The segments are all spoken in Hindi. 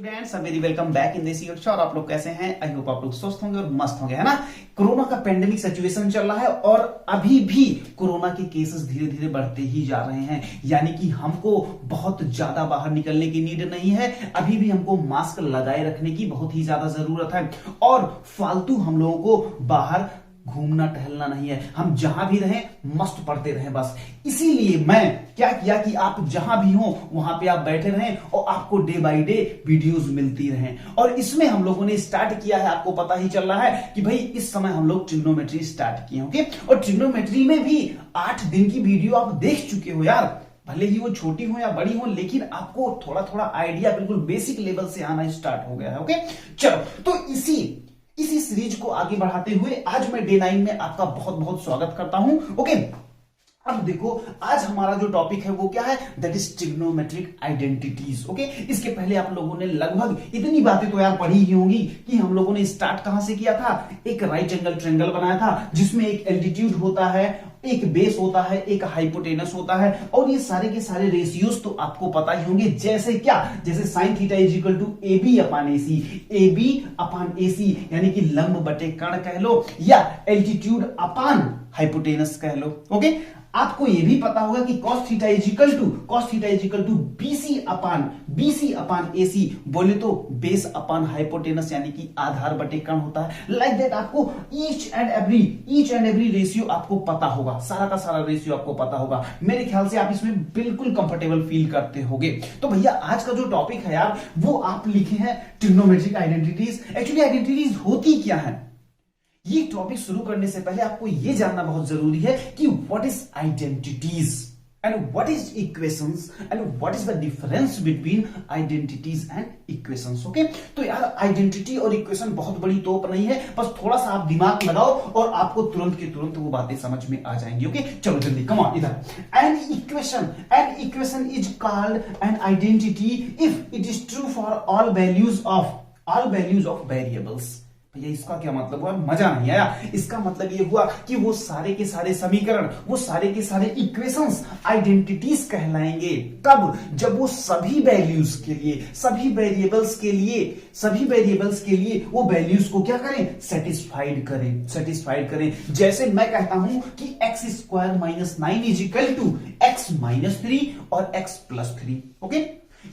Students very welcome back in this कक्षा। और आप लोग कैसे हैं? आई होप आप लोग स्वस्थ होंगे और मस्त होंगे, है ना। कोरोना का पेंडेमिक सिचुएशन चल रहा है और अभी भी कोरोना के केसेस धीरे धीरे बढ़ते ही जा रहे हैं। यानी कि हमको बहुत ज्यादा बाहर निकलने की नीड नहीं है, अभी भी हमको मास्क लगाए रखने की बहुत ही ज्यादा जरूरत है और फालतू हम लोगों को बाहर घूमना टहलना नहीं है। हम जहां भी रहें मस्त पढ़ते रहें बस। इसीलिए मैं क्या किया कि आप जहां भी हो वहां पे आप बैठे रहें और आपको डे बाय डे वीडियोस मिलती रहें। और इसमें हम लोगों ने स्टार्ट किया है, आपको पता ही चल रहा है कि भाई इस समय हम लोग ट्रिग्नोमेट्री स्टार्ट किए, ओके। और ट्रिग्नोमेट्री में भी 8 दिन की वीडियो आप देख चुके हो यार, भले ही वो छोटी हो या बड़ी हो, लेकिन आपको थोड़ा थोड़ा आइडिया बिल्कुल बेसिक लेवल से आना स्टार्ट हो गया है, ओके। चलो, तो इसी सीरीज को आगे बढ़ाते हुए आज मैं डे 9 में आपका बहुत बहुत स्वागत करता हूं, ओके। अब देखो, आज हमारा जो टॉपिक है वो क्या है? That is trigonometric identities, okay. इसके पहले आप लोगों ने लगभग इतनी बातें तो यार पढ़ी ही होंगी कि हम लोगों ने स्टार्ट कहां से किया था। एक राइट एंगल ट्रायंगल बनाया था जिसमें एक एल्टीट्यूड होता है, एक बेस होता है, एक हाइपोटेनस होता है और ये सारे के सारे रेशियोज तो आपको पता ही होंगे। जैसे क्या? जैसे sine theta is equal to AB upon AC, AB upon AC यानी कि लंब बटे कर्ण कह लो या एल्टीट्यूड अपान हाइपोटेनस कह लो, ओके। आपको यह भी पता होगा कि cos theta is equal to BC upon AC, बोले तो बेस अपान हाइपोटेनस यानी कि आधार बटे कर्ण होता है। लाइक दैट आपको ईच एंड एवरी रेशियो आपको पता होगा, सारा का सारा रेशियो आपको पता होगा। मेरे ख्याल से आप इसमें बिल्कुल कंफर्टेबल फील करते होंगे। तो भैया आज का जो टॉपिक है यार वो आप लिखे हैं ट्रिग्नोमेट्रिक आइडेंटिटीज। एक्चुअली आइडेंटिटीज होती क्या है? ये टॉपिक शुरू करने से पहले आपको यह जानना बहुत जरूरी है कि what is identities and what is equations and what is the difference between identities and equations, okay. तो यार आइडेंटिटी और इक्वेशन बहुत बड़ी तोप नहीं है, बस थोड़ा सा आप दिमाग लगाओ और आपको तुरंत के तुरंत वो बातें समझ में आ जाएंगी, ओके। चलो जल्दी, कम ऑन, इधर। An equation is called an identity if it is true for all values of variables. भैया इसका क्या मतलब हुआ? मजा नहीं आया। इसका मतलब ये हुआ कि वो सारे के सारे समीकरण, वो सारे के सारे इक्वेशंस आइडेंटिटीज कहलाएंगे। कब? जब वो सभी वैल्यूज के लिए, सभी वेरिएबल्स के लिए वो वैल्यूज को क्या करें? सेटिस्फाइड करें। जैसे मैं कहता हूं कि x² - 9 is equal to x - 3 और x + 3, ओके।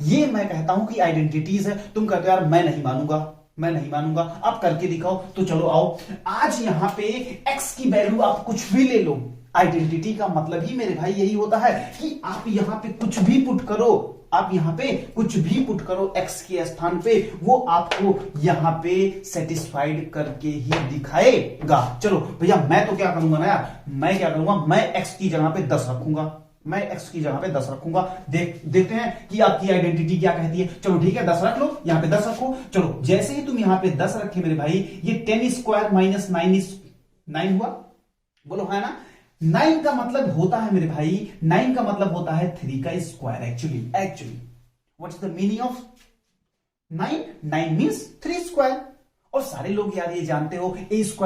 ये मैं कहता हूं कि आइडेंटिटीज है। तुम कहते हो यार मैं नहीं मानूंगा, आप करके दिखाओ। तो चलो आओ, आज यहां पे x की वैल्यू आप कुछ भी ले लो। आइडेंटिटी का मतलब ही मेरे भाई यही होता है कि आप यहां पे कुछ भी पुट करो, x के स्थान पे, वो आपको यहां पे सेटिस्फाइड करके ही दिखाएगा। चलो भैया मैं तो क्या करूंगा ना यार, मैं x की जगह पे 10 रखूंगा। देखते हैं कि आपकी आइडेंटिटी क्या कहती है। चलो ठीक है, 10 रख लो, यहां पे 10 रखो। चलो जैसे ही तुम यहां पे 10 रखे मेरे भाई, ये 10² - 9 हुआ, बोलो है ना। 9 का मतलब होता है मेरे भाई, 9 का मतलब होता है 3 का square. Actually what is the meaning of 9? 9 means 3²। और सारे लोग यार ये जानते हो A² -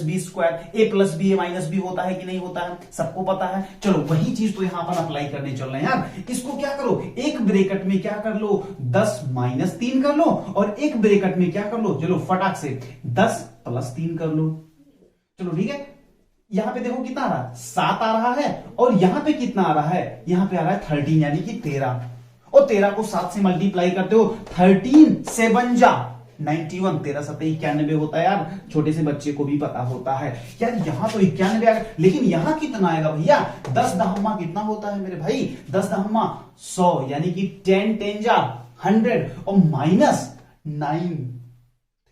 B², A + B A - B होता है कि नहीं होता है, सबको पता है। चलो वही चीज तो यहां पर अप्लाई करने चल रहे हैं यार। इसको क्या करो, एक ब्रैकेट में क्या कर लो, 10 - 3 कर लो और एक ब्रैकेट में क्या कर लो, चलो फटाक से 10 + 3 कर लो। चलो ठीक है, यहां पे देखो कितना आ रहा है, 7 आ रहा है और यहां पे कितना आ रहा है, यहां पे आ रहा है 13 यानी कि 13। और 13 को 7 से मल्टीप्लाई करते हो, 13 से बन जा 91, 13 × 7 = 91 होता है यार। छोटे से बच्चे को भी पता होता है यार। यहां तो 91 आएगा, लेकिन यहां कितना आएगा भैया? 10 दहम्मा कितना होता है मेरे भाई? 10 दहम्मा 100 यानी कि 10 10 जा 100 और -9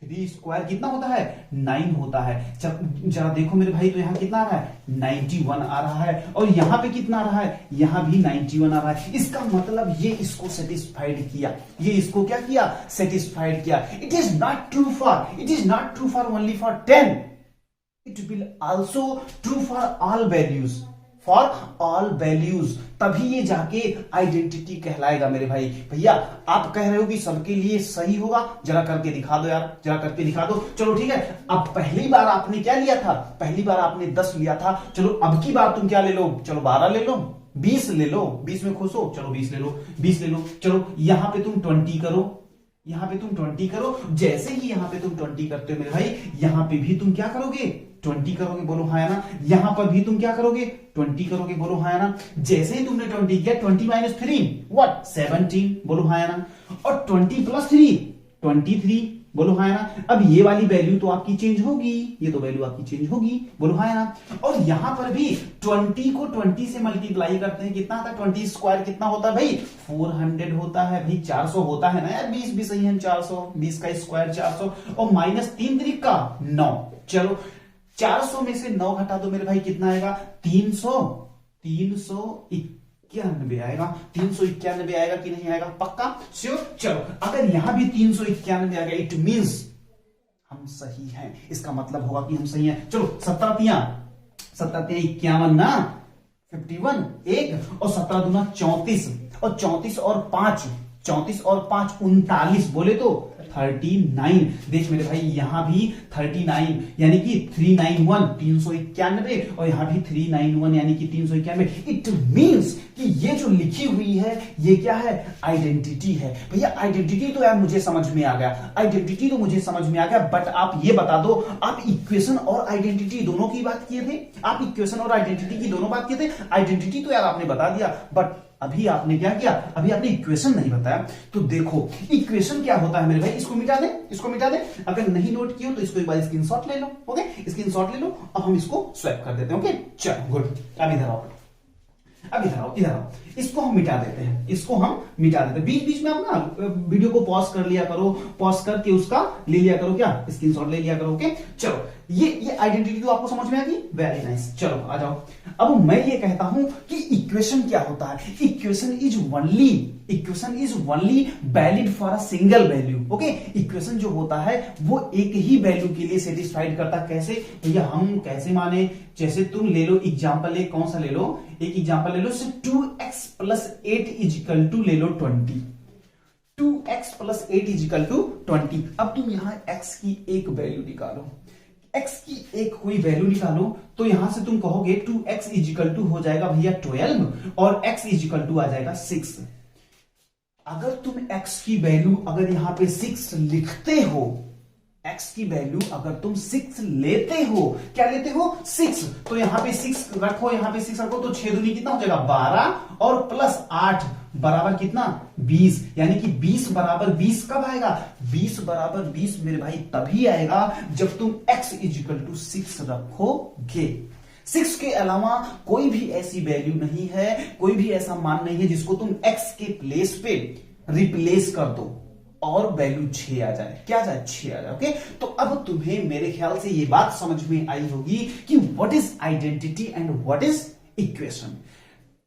3² कितना होता है? 9 होता है। जरा देखो मेरे भाई, तो यहां कितना आ रहा है? 91 आ रहा है और यहां पे कितना आ रहा है? यहां भी 91 आ रहा है। इसका मतलब ये इसको सेटिस्फाइड किया, ये इसको क्या किया? सेटिस्फाइड किया। It is not true for only for 10, it will also true for all values, तभी ये जाके आइडेंटिटी कहलाएगा मेरे भाई। भैया आप कह रहे हो कि सबके लिए सही होगा, जरा करके दिखा दो यार, जरा करके दिखा दो। चलो ठीक है, अब पहली बार आपने क्या लिया था? पहली बार आपने 10 लिया था। चलो अब की बार तुम क्या ले लो? चलो 12 ले लो, 20 ले लो, 20 में खुश हो, चलो 20 ले लो। चलो यहां पे तुम 20 करो, यहां पे तुम 20 करो, जैसे ही यहां पे तुम 20 करते हो मेरे भाई, यहां पे भी तुम क्या करोगे, 20 करोगे, बोलो हाँ या ना। यहां पर भी तुम क्या करोगे, 20 करोगे, बोलो हाँ या ना। जैसे ही तुमने 20 किया, 20 माइनस 3 व्हाट, 17, बोलो हाँ या ना। और 20 प्लस 3 23, बोलो हाँ या ना। अब ये वाली वैल्यू तो आपकी चेंज होगी, ये तो वैल्यू आपकी चेंज होगी, बोलो हाँ या ना। और यहां पर भी 20 को 20 से मल्टीप्लाई करते हैं, कितना आता है, 20 स्क्वायर कितना होता है भाई, 400 होता है भाई, 400 होता है ना यार, 20 भी सही है, 400, 20 का स्क्वायर 400, और माइनस 3 3 का 9। चलो 400 में से 9 घटा दो मेरे भाई, कितना आएगा, 391 आएगा, 391 आएगा कि नहीं आएगा, पक्का श्योर। चलो अगर यहां भी 391 आ गया, इट मींस हम सही हैं, इसका मतलब होगा कि हम सही हैं। चलो 17 तिया 51 ना, 51 एक, और 17 दूना 34, और 34 और 5 39, बोले तो 39। देख मेरे भाई यहां भी 39 यानी कि 391 391, और यहां भी 391 यानी कि 391। इट मींस कि ये जो लिखी हुई है ये क्या है, आइडेंटिटी है। भैया आइडेंटिटी तो यार मुझे समझ में आ गया, आइडेंटिटी तो मुझे समझ में आ गया, बट आप ये बता दो, आप इक्वेशन और आइडेंटिटी दोनों की बात किए थे, आप इक्वेशन और आइडेंटिटी की दोनों बात किए थे। आइडेंटिटी तो यार आपने बता दिया, बट अभी आपने क्या किया, अभी आपने इक्वेशन नहीं बताया। तो देखो इक्वेशन क्या होता है मेरे भाई, इसको मिटा दे, इसको मिटा दे। अगर नहीं नोट किया तो इसको एक बार स्क्रीनशॉट ले लो, ओके, स्क्रीनशॉट ले लो। अब हम इसको स्वैप कर देते हैं, ओके, चलो गुड। अब इधर आओ, अब इधर आओ, इधर आओ, इसको हम मिटा देते हैं, इसको हम मिटा देते हैं। बीच बीच में आप ना वीडियो को पॉज कर लिया करो, पॉज करके उसका ले लिया करो, क्या स्क्रीनशॉट ले लिया करो, ओके। चलो ये आइडेंटिटी तो आपको समझ में आ गई, वेरी नाइस। चलो आ जाओ, अब मैं ये कहता हूं कि इक्वेशन क्या होता है। Equation is only valid for a single value, okay. Equation जो होता है वो एक ही वैल्यू के लिए सेटिस्फाइड करता, कैसे भैया, हम कैसे माने, जैसे तुम ले लो एग्जांपल, एक कौन सा ले लो, एक एग्जांपल ले लो, 2x प्लस 8 इजिकल टू ले लो 20, 2x प्लस 8 इजिकल टू 20। अब तुम यहां x की एक वैल्यू निकालो, x की एक कोई वैल्यू निकालो, तो यहां से तुम कहोगे 2x इजिकल टू हो जाएगा भैया 12, और x इजिकल टू आ जाएगा 6। अगर तुम x की वैल्यू अगर यहां पे 6 लिखते हो, x की वैल्यू अगर तुम 6 लेते हो, क्या लेते हो 6, तो यहां पे 6 रखो, यहां पे 6 रखो, तो 6 दूनी कितना हो जाएगा 12, और प्लस 8 बराबर कितना 20, यानी कि 20 बराबर 20 कब आएगा, 20 बराबर 20 मेरे भाई तभी आएगा जब तुम x इजिकल टू 6 रखोगे। 6 के अलावा कोई भी ऐसी वैल्यू नहीं है, कोई भी ऐसा मान नहीं है जिसको तुम x के प्लेस पे रिप्लेस कर दो और वैल्यू 6 आ जाए, क्या आ जाए 6 आ जाए, ओके। तो अब तुम्हें मेरे ख्याल से ये बात समझ में आई होगी कि what is identity and what is equation.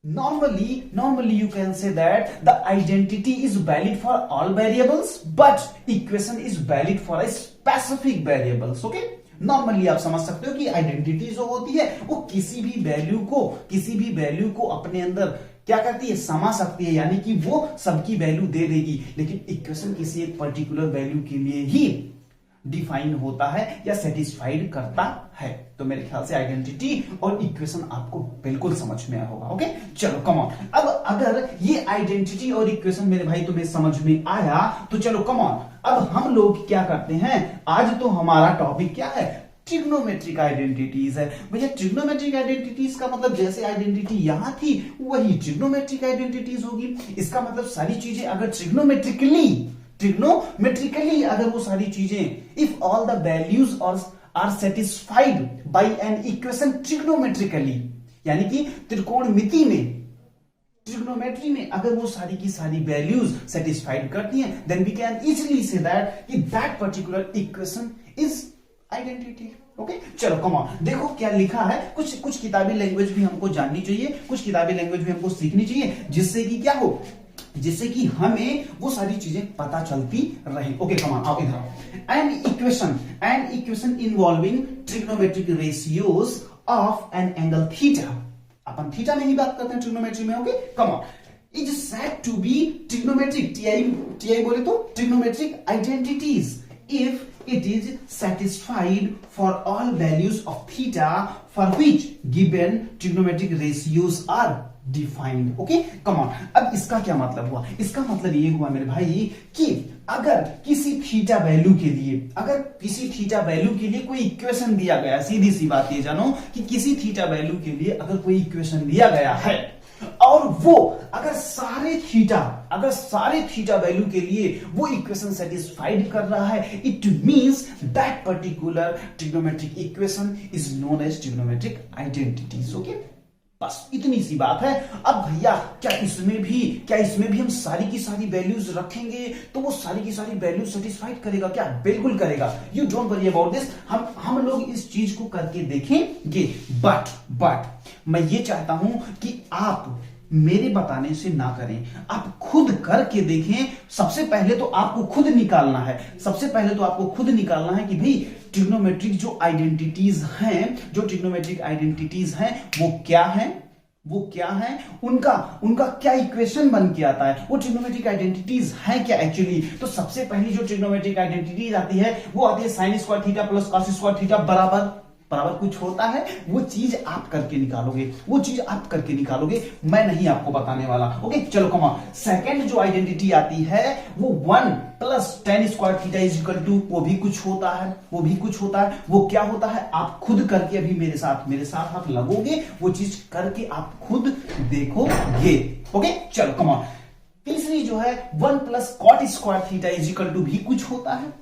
Normally you can say that the identity is valid for all variables, but equation is valid for a specific variables, okay? Normally आप समझ सकते हो कि आइडेंटिटी जो होती है वो किसी भी वैल्यू को अपने अंदर क्या करती है, समा सकती है, यानी कि वो सबकी वैल्यू दे देगी। लेकिन इक्वेशन किसी एक पर्टिकुलर वैल्यू के लिए ही डिफाइन होता है या सेटिस्फाइड करता है। तो मेरे ख्याल से आइडेंटिटी और इक्वेशन आपको बिल्कुल समझ में आया होगा, ओके। चलो कम ऑन, अब अगर ये आइडेंटिटी और इक्वेशन मेरे भाई तुम्हें समझ में आया तो चलो कम ऑन, अब हम लोग क्या करते हैं, आज तो हमारा टॉपिक क्या है, ट्रिग्नोमेट्रिक आइडेंटिटीज है। भैया ट्रिग्नोमेट्रिक आइडेंटिटीज का मतलब जैसे आइडेंटिटी यहां थी वही ट्रिग्नोमेट्रिक आइडेंटिटीज होगी। इसका मतलब सारी चीजें अगर ट्रिग्नोमेट्रिकली अगर वो सारी चीजें, if all the values are satisfied by an equation trigonometrically, यानी कि त्रिकोणमिति में, ट्रिग्नोमेट्री में अगर वो सारी की सारी वैल्यूज सेटिस्फाइड करती हैं, then we can easily say that कि that particular equation is identity, okay. चलो कम ऑन, देखो क्या लिखा है, कुछ किताबी लैंग्वेज भी हमको जाननी चाहिए, कुछ किताबी लैंग्वेज भी हमको सीखनी चाहिए, जिससे कि क्या हो, जिससे कि हमें वो सारी चीजें पता चलती रहे, ओके। कम ऑन, आओ इधर आओ। An equation involving trigonometric ratios of an angle theta, अपन थीटा में ही बात करते हैं ट्रिग्नोमेट्री में, okay. Come on, is said to be trigonometric, TI बोले तो trigonometric identities if it is satisfied for all values of theta for which given trigonometric ratios are defined. Okay come on. अब इसका क्या मतलब हुआ? इसका मतलब ये हुआ मेरे भाई कि अगर किसी थीटा वैल्यू के लिए कोई इक्वेशन दिया गया, सीधी सी बात ये जानो कि किसी थीटा वैल्यू के लिए अगर कोई इक्वेशन दिया गया है और वो अगर सारे थीटा वैल्यू के लिए वो इक्वेशन सेटिस्फाइड कर रहा है, it means that particular trigonometric equation is known as trigonometric identities. Okay बस इतनी सी बात है। अब भैया क्या इसमें भी हम सारी की सारी वैल्यूज रखेंगे तो वो सारी की सारी वैल्यूज सेटिस्फाइड करेगा क्या? बिल्कुल करेगा। You don't worry about this. हम लोग इस चीज को करके देखेंगे। बट मैं ये चाहता हूं कि आप मेरे बताने से ना करें, आप खुद करके देखें। सबसे पहले तो आपको खुद निकालना है कि भाई ट्रिग्नोमेट्रिक जो ट्रिग्नोमेट्रिक आइडेंटिटीज हैं वो क्या है, उनका क्या इक्वेशन बन के आता है, वो ट्रिग्नोमेट्रिक आइडेंटिटीज हैं क्या एक्चुअली। तो सबसे पहली जो ट्रिग्नोमेट्रिक आइडेंटिटीज आती है वो आती है sine square theta plus cos square theta बराबर कुछ होता है। वो चीज आप करके निकालोगे, मैं नहीं आपको बताने वाला। ओके चलो कम ऑन। सेकंड जो आइडेंटिटी आती है वो 1 plus tan square theta is equal to, वो भी कुछ होता है। वो क्या होता है आप खुद करके अभी मेरे साथ आप लगोगे, वो चीज करके आप खुद देखोगे। ओके चलो कम ऑन। तीसरी जो है 1 plus cot square theta is equal to भी कुछ होता है।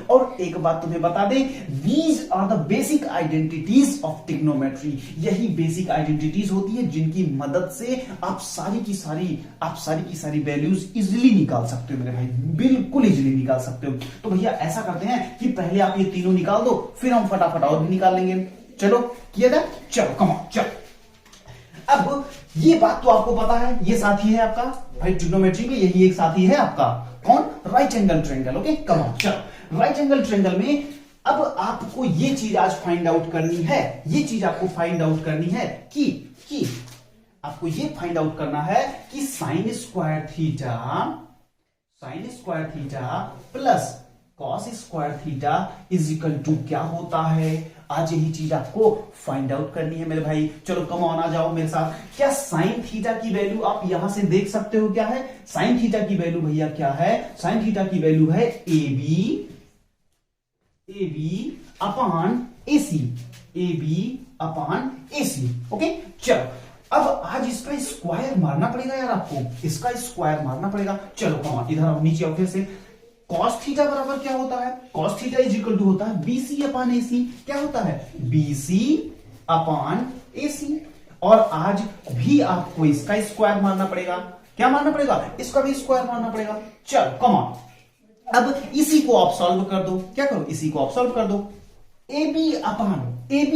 और एक बात तुम्हें बता दें, these are the basic identities of trigonometry। यही बेसिक आइडेंटिटीज होती है जिनकी मदद से आप सारी की सारी वैल्यूज इजीली निकाल सकते हो मेरे भाई, बिल्कुल इजीली निकाल सकते हो। तो भैया ऐसा करते हैं कि पहले आप ये तीनों निकाल दो, फिर हम फटाफट और भी निकाल लेंगे। चलो किया जाए? चलो कम ऑन चलो। अब ये बात तो आपको पता है, ये साथी है आपका भाई ट्रिग्नोमेट्री में, यही एक साथी है आपका। कौन? Right angle triangle. Okay come on चलो। राइट एंगल ट्रायंगल में अब आपको ये चीज आज फाइंड आउट करनी है, कि आपको ये फाइंड आउट करना है कि sine square theta plus cos square theta is equal to क्या होता है। आज यही चीज आपको फाइंड आउट करनी है मेरे भाई। चलो कम ऑन आ जाओ मेरे साथ। क्या साइन थीटा की वैल्यू आप यहां से देख सकते हो? क्या है साइन थीटा की वैल्यू भैया? क्या है साइन थीटा की वैल्यू? है A B upon A C. Okay चलो अब आज इसका स्क्वायर मारना पड़ेगा यार, आपको इसका स्क्वायर मारना पड़ेगा। चलो कम ऑन इधर आओ, नीचे आओ फिर से। कॉस थीटा बराबर क्या होता है? Cos theta is equal to होता है बीसी अपॉन एसी। क्या होता है? BC upon AC. और आज भी आपको इसका स्क्वायर मारना पड़ेगा। क्या मारना पड़ेगा? इसका भी स्क्वायर मारना पड़ेगा। चलो कम ऑन। अब इसी को आप सॉल्व कर दो। क्या करो? इसी को आप सॉल्व कर दो। ए बी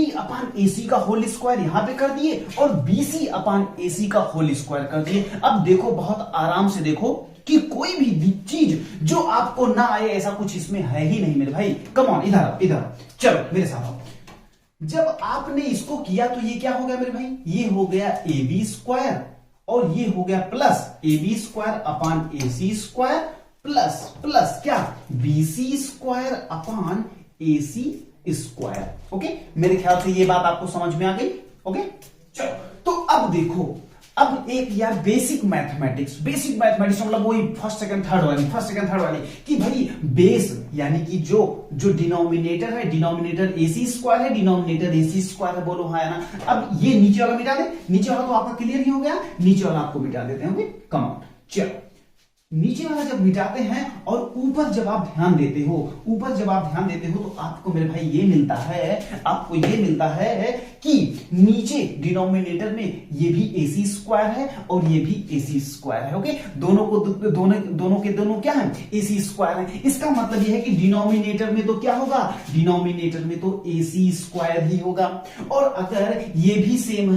अपॉन एसी का होल स्क्वायर यहां पे कर दिए और बीसी अपॉन एसी का होल स्क्वायर कर दिए। अब देखो बहुत आराम से देखो कि कोई भी चीज जो आपको ना आए ऐसा कुछ इसमें है ही नहीं मेरे भाई। कम ऑन इधर चलो मेरे साथ आओ। जब आपने इसको किया तो ये क्या हो गया मेरे भाई? ये हो गया ए बी स्क्वायर और ये हो गया plus A B square upon A C square plus क्या BC square upon A C square. Okay मेरे ख्याल से ये बात आपको समझ में आ गई। ओके चलो तो अब देखो, अब एक यार बेसिक मैथमेटिक्स मतलब वही फर्स्ट सेकंड थर्ड वाली कि भाई बेस यानी कि जो डिनोमिनेटर है, डिनोमिनेटर एसी स्क्वायर है, डिनोमिनेटर एसी स्क्वायर है। बोलो हाँ है ना। अब ये नीचे वाला मिटा दे, नीचे वाला तो आपका क्लियर ही हो गया, नीचे वाला आपको मिटा देते हैं। ओके कम ऑन चलो। नीचे वाला जब मिटाते हैं और ऊपर जब आप ध्यान देते हो तो आपको मेरे भाई ये मिलता है कि नीचे डिनोमिनेटर में ये भी एसी स्क्वायर है और ये भी एसी स्क्वायर है। ओके दोनों के क्या है? एसी स्क्वायर है। इसका मतलब ये है कि डिनोमिनेटर में तो क्या होगा? डिनोमिनेटर में तो एसी स्क्वायर ही होगा। और अगर ये भी सेम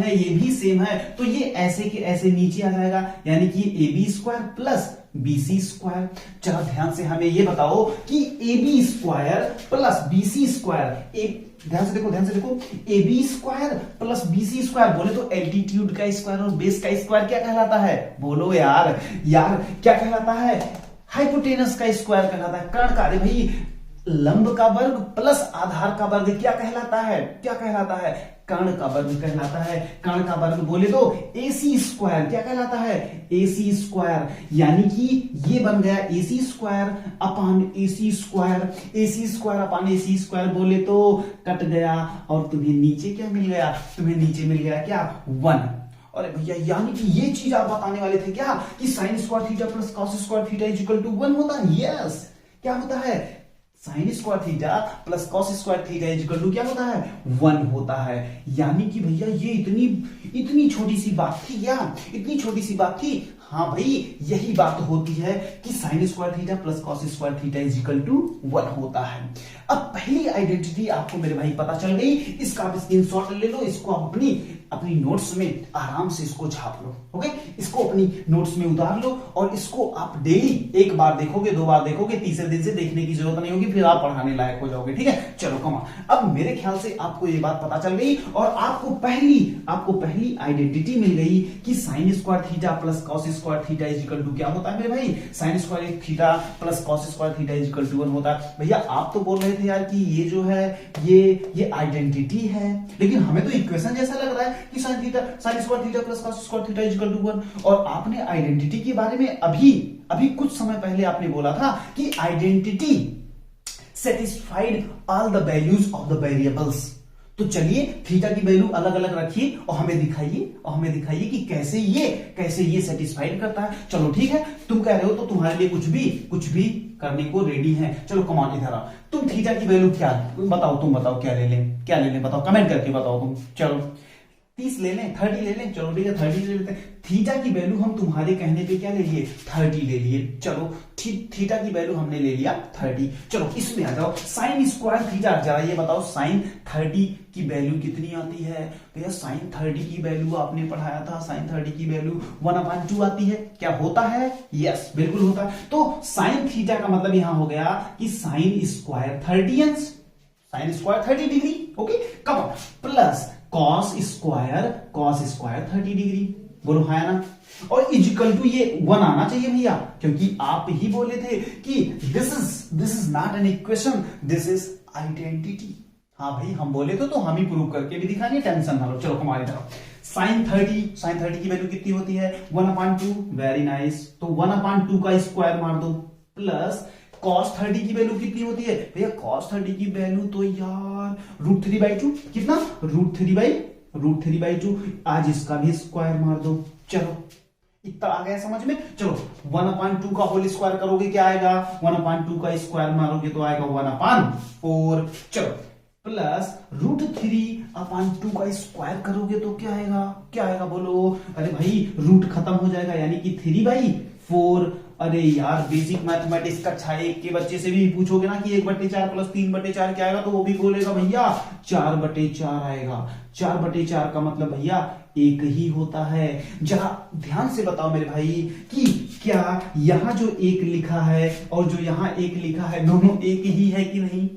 है तो ये ऐसे के ऐसे नीचे आ जाएगा, यानी कि A B square plus BC square. चलो ध्यान से हमें ये बताओ कि A B square plus BC square, ध्यान से देखो A B square plus BC square बोले तो एल्टीट्यूड का स्क्वायर और बेस का स्क्वायर क्या कहलाता है? बोलो यार क्या कहलाता है? हाइपोटेनस का स्क्वायर कहलाता है। कर्ण का। अरे भाई लंब का वर्ग प्लस आधार का वर्ग क्या कहलाता है? क्या कहलाता है? कर्ण का वर्ग कहलाता है। कर्ण का वर्ग बोले तो AC स्क्वायर क्या कहलाता है? AC स्क्वायर, यानी कि ये बन गया AC square upon AC square. AC square upon AC square बोले तो कट गया और तुम्हें नीचे क्या मिल गया? तुम्हें नीचे मिल गया क्या? 1। अरे भैया, यानी कि ये चीज आप बताने वाले थे क्या कि sine square theta plus cos square theta is equal to 1 होता है? यस, क्या होता है? Sine square theta plus cos square theta is equal to क्या होता है? 1 होता है। यानी कि भैया ये इतनी छोटी सी बात थी क्या? इतनी छोटी सी बात थी? हाँ भाई, यही बात होती है कि sine square theta plus cos square theta is equal to 1 होता है। अब पहली आइडेंटिटी आपको मेरे भाई पता चल गई। इसका आप स्क्रीनशॉट ले लो, इसको आप अपनी नोट्स में आराम से इसको छाप लो। ओके, इसको अपनी नोट्स में उतार लो और इसको आप डेली एक बार देखोगे, 2 बार देखोगे, तीसरे दिन से देखने की जरूरत नहीं होगी, फिर आप पढ़ाने लायक हो जाओगे। ठीक है, चलो कमाल। अब मेरे ख्याल से आपको ये बात पता चल गई और आपको पहली आइडेंटिटी मिल गई कि sine square theta plus cos square theta is equal to क्या होता है मेरे भाई? Sine square theta plus cos square theta is equal to 1 होता है। भैया आप तो बोल रहे थे यार कि ये जो है ये आइडेंटिटी है, लेकिन हमें तो इक्वेशन जैसा लग रहा है कि sine square theta plus cos square theta is equal to 1। और आपने आइडेंटिटी के बारे में अभी कुछ समय पहले आपने बोला था कि identity satisfied all the values of the variables. तो चलिए थीटा की वैल्यू अलग अलग रखिए और हमें दिखाइए कि कैसे ये सेटिस्फाइड करता है। चलो ठीक है, तुम कह रहे हो तो तुम्हारे लिए कुछ भी करने को रेडी है। चलो कमान इधर आओ। तुम थीटा की वैल्यू क्या बताओ? तुम बताओ क्या ले लें बताओ, कमेंट करके बताओ तुम। चलो 30 ले लें, 30 ले लें, चलो ठीक है 30 ले लेते हैं। थीटा की वैल्यू हम तुम्हारे कहने पे क्या ले लिए? 30 ले लिए। चलो थीटा की वैल्यू हमने ले लिया 30। चलो इसमें आ जाओ, साइन स्क्वायर थीटा। जरा ये बताओ साइन 30 की वैल्यू कितनी आती है? भैया साइन 30 की वैल्यू आपने पढ़ाया था, साइन 30 की वैल्यू 1/2 आती है। क्या होता है? यस, बिल्कुल होता है। तो साइन थीटा का मतलब यहां हो गया कि साइन स्क्वायर 30 डिग्री। ओके, कम प्लस कॉस स्क्वायर 30 डिग्री। बोलो हाँ ना? और इजिकल टू ये 1 आना चाहिए भैया, क्योंकि आप ही बोले थे कि this is not an equation, this is identity. हाँ भाई, हम बोले तो हम ही प्रूव करके भी दिखाएंगे, टेंशन ना लो। चलो हमारी तरफ साइन 30 की वैल्यू कितनी होती है? 1/2। Very nice. तो 1/2 का स्क्वायर मार दो प्लस cos 30 की वैल्यू कितनी होती है? भैया cos 30 की वैल्यू तो यार √3/2। कितना? √3/2। आज इसका भी स्क्वायर मार दो। चलो इतना आ गया समझ में? चलो 1/2 का होल स्क्वायर करोगे क्या आएगा? 1/2 का स्क्वायर मारोगे तो आएगा 1/4। चलो प्लस √3/2 का स्क्वायर करोगे तो क्या आएगा बोलो? अरे भाई रूट खत्म हो जाएगा, यानी कि 3/4। अरे यार बेसिक मैथमेटिक्स कक्षा 1 के बच्चे से भी पूछोगे ना कि 1/4 प्लस 3/4 क्या आएगा, तो वो भी बोलेगा भैया 4/4 आएगा। 4/4 का मतलब भैया 1 ही होता है। जरा ध्यान से बताओ मेरे भाई कि क्या यहां जो 1 लिखा है और जो यहां 1 लिखा है दोनों 1 ही है कि नहीं?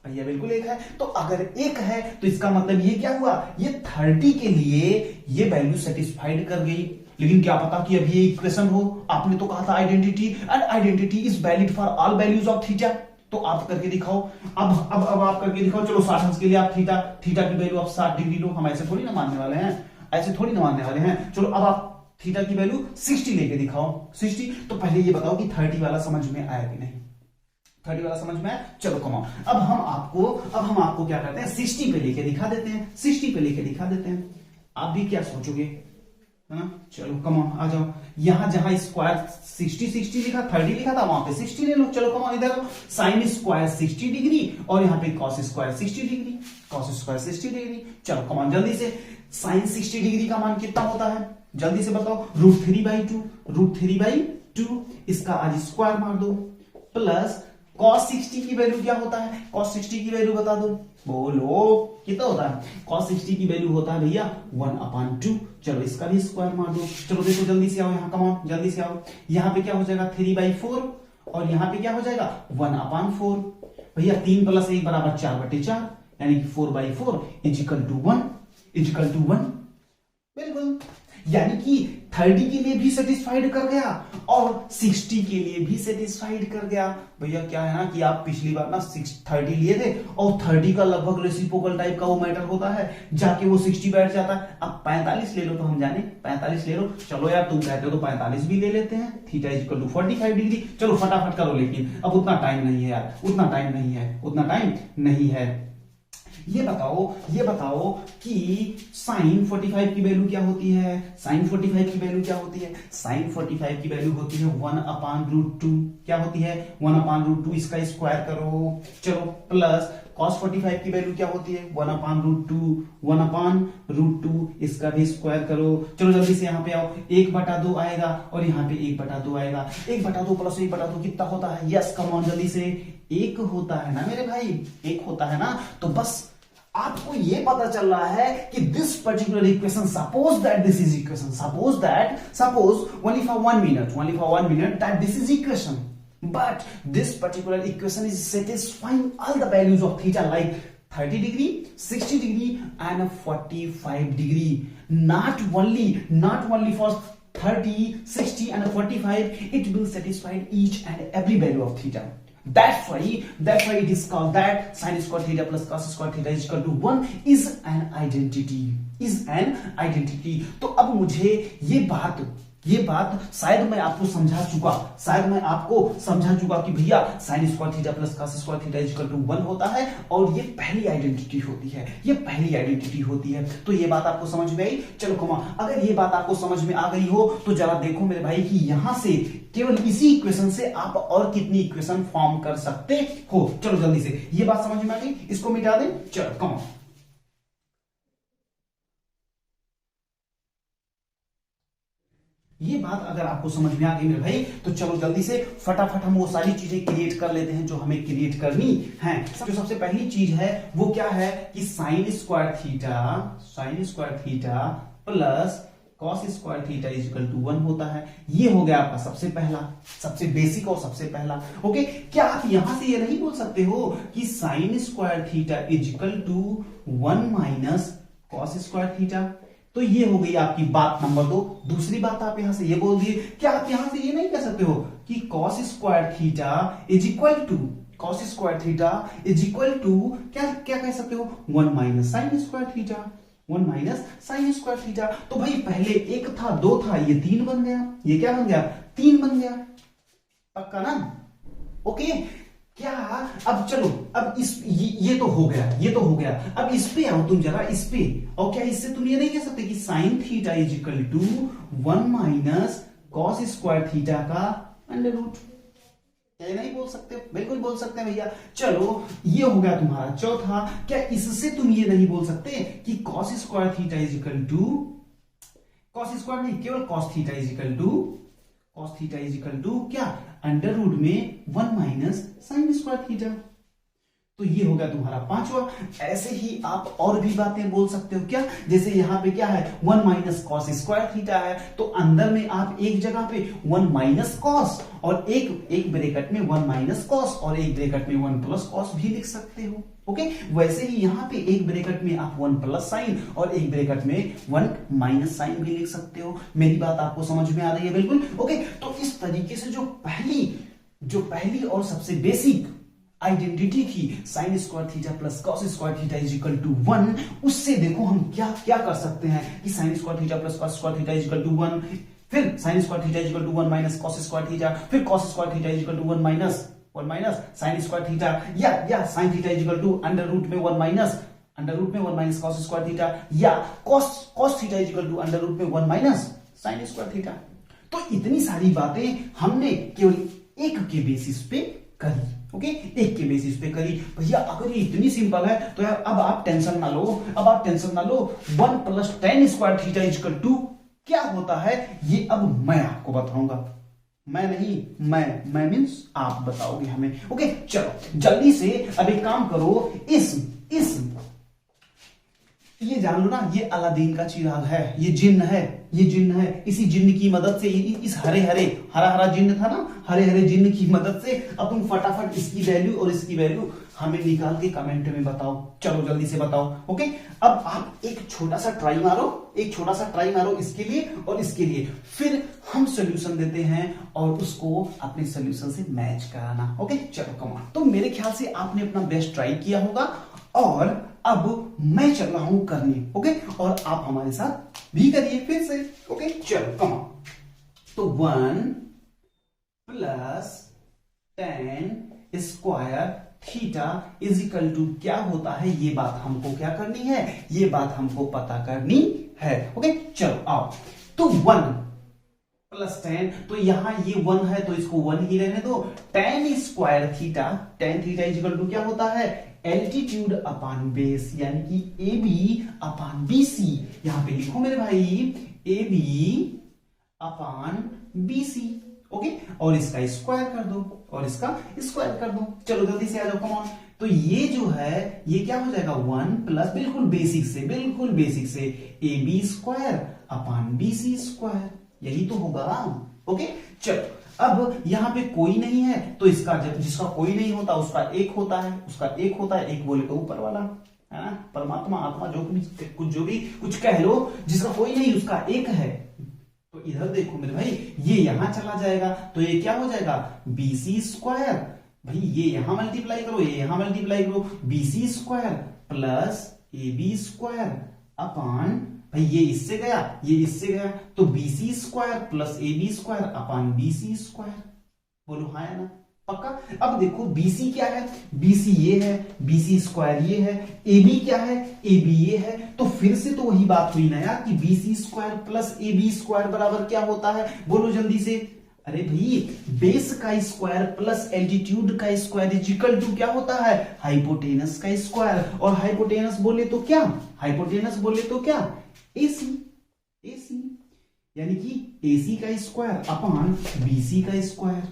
भैया बिल्कुल 1 है। तो अगर 1 है तो इसका मतलब ये क्या हुआ? ये 30 के लिए ये वैल्यू सेटिस्फाइड कर गई। लेकिन क्या पता कि अभी ये इक्वेशन हो। आपने तो कहा था identity, and identity is valid for all values of theta. तो आप करके दिखाओ। अब आप करके दिखाओ। चलो 60 अंश के लिए आप थीटा की वैल्यू आप 60 डिग्री लो। हम ऐसे थोड़ी ना मानने वाले हैं, चलो अब आप थीटा की वैल्यू 60 लेके दिखाओ। 60। तो पहले ये बताओ कि 30 वाला समझ में आया कि नहीं? 30 वाला समझ में आया? चलो कमाओ। अब हम आपको क्या करते हैं? 60 पे लेके दिखा देते हैं। आप भी क्या सोचोगे? है ना? चलो कमाओ, आ जाओ। यहां जहां स्क्वायर 60 लिखा, 30 लिखा था, वहां पे 60 ले लो। चलो कमाओ, इधर साइन स्क्वायर 60 डिग्री और यहाँ पे कॉस स्क्वायर 60 डिग्री। चलो कमाओ जल्दी से। साइन 60 डिग्री का मान कितना होता है? जल्दी से बताओ। √3/2। इसका आज स्क्वायर मार दो प्लस cos 60 की वैल्यू क्या होता है? cos 60 की वैल्यू बता दो, बोलो कितना होता है? cos 60 की वैल्यू होता है भैया 1/2। चलो इसका भी स्क्वायर मार दो। चलो देखो जल्दी से आओ, यहाँ कमाओ जल्दी से आओ। यहाँ पे क्या हो जाएगा? 3/4 और यहाँ पे क्या हो जाएगा? 1/4। भैया 3 + 1 = 4/4, यानी कि 4/4 = 1 बिल्कुल। यानी कि 30 के लिए भी सेटिस्फाइड कर गया और 60 के लिए भी सेटिस्फाइड कर गया। भैया क्या है ना कि आप पिछली बार ना 30 लिए थे और 30 का लगभग रेसिप्रोकल टाइप का वो मैटर होता है, जाके वो 60 बैठ जाता है। अब 45 ले लो तो हम जाने 45 ले लो, चलो यार तुम कहते हो तो 45 भी ले लेते हैं। थीटा इक्वल टू 45 डिग्री, चलो फटाफट करो, लेकिन अब उतना टाइम नहीं है यार, उतना टाइम नहीं है। ये बताओ कि साइन 45 की वैल्यू क्या होती है? साइन 45 की वैल्यू क्या होती है? साइन 45 की वैल्यू होती है 1/√2। क्या होती है? 1/√2, इसका स्क्वायर करो, चलो, प्लस cos 45 की वैल्यू क्या होती है? 1/√2, इसका भी स्क्वायर करो। चलो जल्दी से यहाँ पे आओ, 1/2 आएगा और यहाँ पे 1/2 आएगा। 1/2 प्लस 1/2 कितना होता है? यस, कम ऑन, जल्दी से, 1 होता है ना मेरे भाई, 1 होता है ना। तो बस आपको ये पता चल रहा है कि this particular equation, suppose that this is equation, suppose only for 1 minute that this is equation, but this particular equation is satisfying all the values of theta like 30 degree, 60 degree and 45 degree. Not only for 30, 60 and 45, it will satisfy each and every value of theta. That's why it is called that sin square theta plus cos square theta is equal to 1 is an identity. तो अब मुझे ये बात शायद मैं आपको समझा चुका कि भैया sin square theta plus cos square theta is equal to 1 होता है और ये पहली आइडेंटिटी होती है। तो ये बात आपको समझ में आई? चलो कमा, अगर ये बात आपको समझ में आ गई हो तो जरा देखो मेरे भाई कि यहां से केवल इसी इक्वेशन से आप और कितनी इक्वेशन फॉर्म कर सकते हो। चलो जल्दी से, ये बात समझ में आ गई, इसको मिटा दें। चलो कमा, ये बात अगर आपको समझ में आ गई मेरे भाई तो चलो जल्दी से फटाफट हम वो सारी चीजें क्रिएट कर लेते हैं जो हमें क्रिएट करनी है। जो सबसे पहली चीज है वो क्या है कि sine square theta plus cos square theta is equal to 1 होता है। ये हो गया आपका सबसे बेसिक और सबसे पहला। ओके, क्या आप यहां से ये नहीं बोल सकते हो कि sine square theta is equal to 1 minus cos square theta? तो ये हो गई आपकी बात नंबर 2। दूसरी बात आप यहां से ये बोल दिए, क्या आप यहां से ये नहीं कह सकते हो कि cos square theta is equal to क्या कह सकते हो? 1 माइनस साइन स्क्वायर थीटा। तो भाई पहले 1 था, 2 था, ये 3 बन गया। ये क्या बन गया? 3 बन गया। पक्का ना? ओके, क्या अब चलो, अब ये तो हो गया। अब इस पे आओ तुम जरा, इस पे। और क्या इससे तुम ये नहीं कह सकते कि sine theta is equal to 1 minus cos square theta का अंडर रूट? क्या नहीं बोल सकते? बिल्कुल बोल सकते हैं भैया। चलो ये हो गया तुम्हारा चौथा। क्या इससे तुम ये नहीं बोल सकते कि cos square theta is equal to, cos square नहीं, केवल cos theta is equal to क्या? अंडर रूट में 1 माइनस साइन स्क्वायर थीटा। तो ये हो गया तुम्हारा पांचवा। ऐसे ही आप और भी बातें बोल सकते हो। क्या? जैसे यहां पे क्या है? 1 माइनस कॉस स्क्वायर थीटा है, तो अंदर में आप एक जगह पे 1 माइनस कॉस और एक ब्रैकेट में 1 माइनस कॉस और एक ब्रैकेट में 1 प्लस कॉस भी लिख सकते हो। ओके, वैसे ही यहां पे एक ब्रैकेट में आप 1 प्लस साइन और एक ब्रैकेट में 1 माइनस साइन भी लिख सकते हो। मेरी बात आपको समझ में आ रही है? बिल्कुल। ओके, तो इस तरीके से जो पहली और सबसे बेसिक आइडेंटिटी थी sine square theta plus cos square theta is equal to 1, उससे देखो हम क्या कर सकते हैं कि sine square theta plus cos square theta is equal to 1, फिर sine square theta is equal to 1 minus cos square theta, फिर cos square theta is equal to 1 minus sine square theta, या sine theta is equal to under root में 1 माइनस कॉस स्क्वायर थीटा, या cos theta is equal to under root में 1 माइनस साइन स्क्वायर थीटा। तो इतनी सारी बातें हमने केवल एक के बेसिस पे करी। ओके, एक के बेसिस पे करी। भैया अगर ये इतनी सिंपल है तो यार अब आप टेंशन ना लो 1 plus tan square theta is equal to क्या होता है ये अब मैं आपको बताऊंगा। मैं मीन्स आप बताओगे हमें। ओके, चलो जल्दी से अब एक काम करो, ये जान लो ना, ये अलादीन का चिराग है, ये जिन्न है। इसी जिन्न की मदद से, इस हरा जिन्न था ना, हरे जिन्न की मदद से अब तुम फटाफट इसकी वैल्यू और इसकी वैल्यू हमें निकाल के कमेंट में बताओ, चलो जल्दी से बताओ। ओके, अब आप एक छोटा सा ट्राई मारो इसके लिए और इसके लिए, फिर हम सॉल्यूशन देते हैं और उसको अपने सॉल्यूशन से मैच कराना। ओके चलो कम ऑन। तो मेरे ख्याल से आपने अपना बेस्ट ट्राई किया होगा और अब मैं चल रहा हूं करने। ओके, और आप हमारे साथ भी करिए फिर से। ओके चलो कम ऑन। तो 1 plus 10 square theta is equal to क्या होता है, ये बात हमको क्या करनी है, ये बात हमको पता करनी है। ओके चलो आओ। तो 1 प्लस 10, तो यहां ये 1 है तो इसको 1 ही रहने दो। tan square theta, tan theta is equal to क्या होता है, एल्टीट्यूड अपॉन बेस, यानी कि A B upon B C. यहां पे लिखो मेरे भाई A B upon B C. Okay, और इसका स्क्वायर कर दो और इसका स्क्वायर कर दो। चलो जल्दी से आ जाओ, कम ऑन। तो ये जो है ये क्या हो जाएगा 1 प्लस बिल्कुल बेसिक से A B square upon B C square, यही तो होगा। ओके चलो, अब यहां पे कोई नहीं है तो इसका जब जिसका कोई नहीं होता उसका एक होता है, एक बोले तो ऊपर वाला है ना, परमात्मा आत्मा जो भी कुछ कह लो, जिसका कोई नहीं उसका एक है। तो इधर देखो मेरे भाई, ये यहां चला जाएगा तो ये क्या हो जाएगा बीसी स्क्वायर, भाई ये यहां मल्टीप्लाई करो, ये यहां मल्टीप्लाई करो, BC square plus A B square upon, भाई ये इससे गया ये इससे गया, तो BC square plus A B square upon BC square. बोलो हाँ या ना, पक्का। अब देखो बीसी क्या है, बीसी ये है, बीसी स्क्वायर ये है, ए बी क्या है, ए बी ये है। तो फिर से तो वही बात हुई ना यार कि BC square plus A B square बराबर क्या होता है, बोलो जल्दी से। अरे भाई बेस का स्क्वायर प्लस एल्टीट्यूड का स्क्वायर इज इक्वल टू क्या होता है, हाइपोटेनस का स्क्वायर। और हाइपोटेनस बोले तो क्या, एसी, यानी कि एसी का स्क्वायर अपॉन बीसी का स्क्वायर,